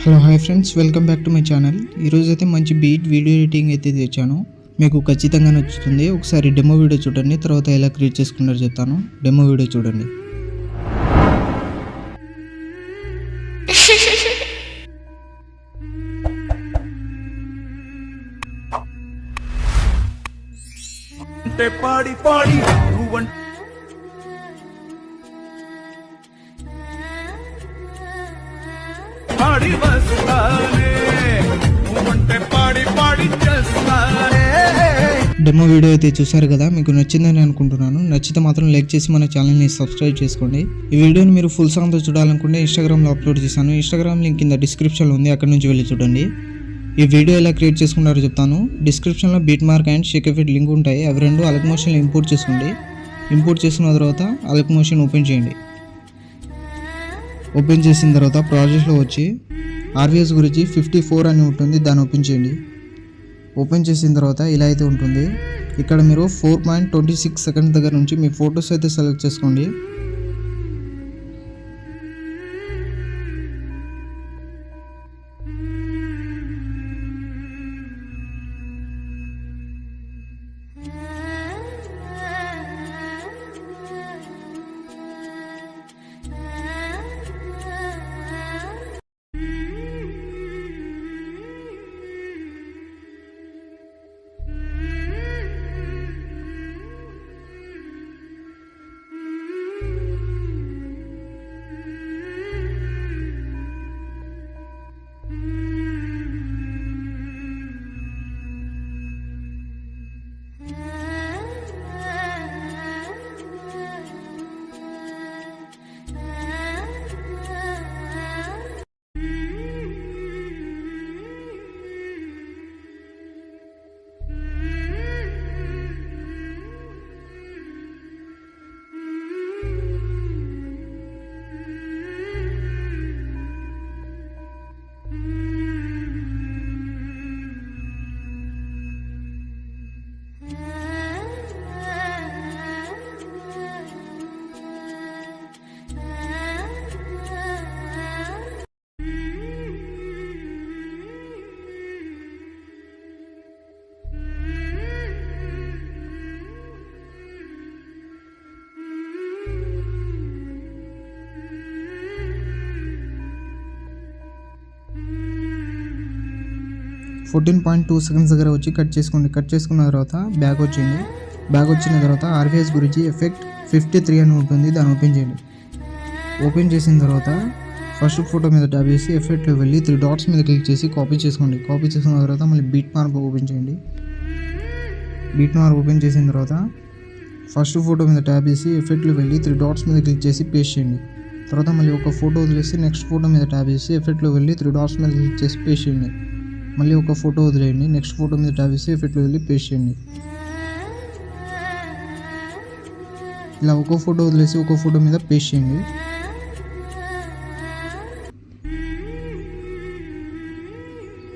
Hello hi friends, welcome back to my channel. ఈరోజు అయితే మంచి బీట్ వీడియో ఎడిటింగ్ అయితే తెచ్చాను. మీకు ఖచ్చితంగా నచ్చుతుంది. ఒకసారి డెమో వీడియో చూడండి, తర్వాత ఎలా క్రియేట్ చేసుకున్నారో చెప్తాను. డెమో వీడియో చూడండి. పాడి పాడి పాడి వస్తానే పాడి పాడి చేస్తానే. డెమో వీడియో అయితే చూసారు కదా, మీకు నచ్చిందని అనుకుంటున్నాను. నచ్చితే మాత్రం లైక్ చేసి మన ఛానల్ని సబ్స్క్రైబ్ చేసుకోండి. ఈ వీడియోని మీరు ఫుల్ సాంగ్తో చూడాలనుకుంటే ఇన్స్టాగ్రామ్లో అప్లోడ్ చేశాను. ఇన్స్టాగ్రామ్ లింక్ కింద డిస్క్రిప్షన్లో ఉంది, అక్కడ నుంచి వెళ్ళి చూడండి. ఈ వీడియో ఎలా క్రియేట్ చేసుకున్నారో చెప్తాను. డిస్క్రిప్షన్లో beat mark and Sheikh effect link ఉంటాయి. అవి రెండు అలక్ మోషన్లో ఇంపోర్ట్ చేసుకోండి. ఇంపోర్ట్ చేసుకున్న తర్వాత అలక్ మోషన్ ఓపెన్ చేయండి. ఓపెన్ చేసిన తర్వాత ప్రాజెక్ట్లో వచ్చి ఆర్వీఎస్ గురించి 54 అని ఉంటుంది, దాన్ని ఓపెన్ చేయండి. ఓపెన్ చేసిన తర్వాత ఇలా అయితే ఉంటుంది. ఇక్కడ మీరు 4.26 సెకండ్స్ దగ్గర నుంచి మీ ఫొటోస్ అయితే సెలెక్ట్ చేసుకోండి. (14.2 సెకండ్స్ దగ్గర వచ్చి కట్ చేసుకోండి. కట్ చేసుకున్న తర్వాత బ్యాక్ వచ్చింది. బ్యాక్ వచ్చిన తర్వాత ఆర్వీఎస్ గురించి ఎఫెక్ట్ 53 అని ఉంటుంది, దాన్ని ఓపెన్ చేయండి. ఓపెన్ చేసిన తర్వాత ఫస్ట్ ఫోటో మీద ట్యాప్ చేసి ఎఫెక్ట్లో వెళ్ళి 3 డాట్స్ మీద క్లిక్ చేసి కాపీ చేసుకోండి. కాపీ చేసుకున్న తర్వాత మళ్ళీ బీట్ మార్క్ ఓపెన్ చేయండి. బీట్ మార్క్ ఓపెన్ చేసిన తర్వాత ఫస్ట్ ఫోటో మీద ట్యాప్ చేసి ఎఫెక్ట్లో వెళ్ళి 3 డాట్స్ మీద క్లిక్ చేసి పేస్ట్ చేయండి. తర్వాత మళ్ళీ ఒక ఫోటో వదిలేసి నెక్స్ట్ ఫోటో మీద ట్యాప్ చేసి ఎఫెక్ట్లో వెళ్ళి 3 డాట్స్ మీద క్లిక్ చేసి పేస్ట్ చేయండి. మళ్ళీ ఒక ఫోటో వదిలేయండి. నెక్స్ట్ ఫోటో మీద ట్యాప్ చేసి ఎఫెక్ట్లో వెళ్ళి పేస్ట్ చేయండి. ఇలా ఒక ఫోటో వదిలేసి ఒక ఫోటో మీద పేస్ట్ చేయండి.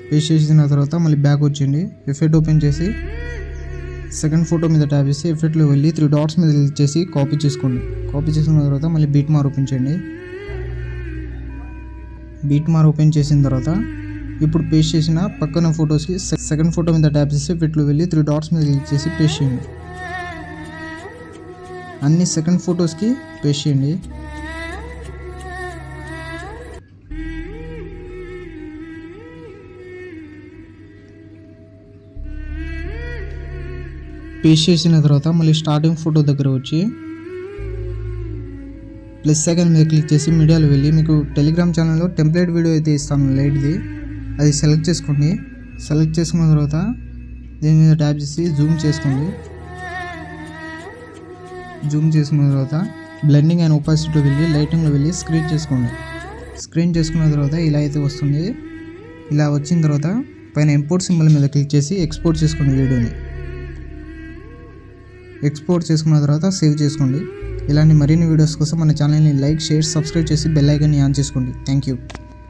పేస్ట్ చేసిన తర్వాత మళ్ళీ బ్యాక్ వచ్చేయండి. ఎఫెక్ట్ ఓపెన్ చేసి సెకండ్ ఫోటో మీద ట్యాప్ చేసి ఎఫెక్ట్లో వెళ్ళి 3 డాట్స్ మీద క్లిక్ చేసి కాపీ చేసుకోండి. కాపీ చేసుకున్న తర్వాత మళ్ళీ బీట్ మార్క్ ఓపెన్ చేయండి. బీట్ మార్క్ ఓపెన్ చేసిన తర్వాత ఇప్పుడు పేస్ట్ చేసిన పక్కన ఫొటోస్కి సెకండ్ ఫోటో మీద ట్యాప్ చేసి ఎఫెక్ట్లో వెళ్ళి 3 డాట్స్ మీద క్లిక్ చేసి పేస్ట్ చేయండి. అన్ని సెకండ్ ఫొటోస్కి పేస్ట్ చేయండి. పేస్ట్ చేసిన తర్వాత మళ్ళీ స్టార్టింగ్ ఫోటో దగ్గర వచ్చి +2 మీద క్లిక్ చేసి మీడియాలో వెళ్ళి మీకు టెలిగ్రామ్ ఛానల్లో టెంప్లెట్ వీడియో అయితే ఇస్తాను లైట్ది, అది సెలెక్ట్ చేసుకోండి. సెలెక్ట్ చేసుకున్న తర్వాత దీని మీద ట్యాప్ చేసి జూమ్ చేసుకోండి. జూమ్ చేసుకున్న తర్వాత బ్లెండింగ్ అండ్ ఒపాసిటీలో వెళ్ళి లైటింగ్లో వెళ్ళి స్క్రీన్ చేసుకోండి. స్క్రీన్ చేసుకున్న తర్వాత ఇలా అయితే వస్తుంది. ఇలా వచ్చిన తర్వాత పైన ఇంపోర్ట్ సింబల్ మీద క్లిక్ చేసి ఎక్స్పోర్ట్ చేసుకోండి వీడియోని. ఎక్స్పోర్ట్ చేసుకున్న తర్వాత సేవ్ చేసుకోండి. ఇలాంటి మరిన్ని వీడియోస్ కోసం మన ఛానల్ని లైక్, షేర్, సబ్స్క్రైబ్ చేసి బెల్ ఐకాన్ని ఆన్ చేసుకోండి. Thank you.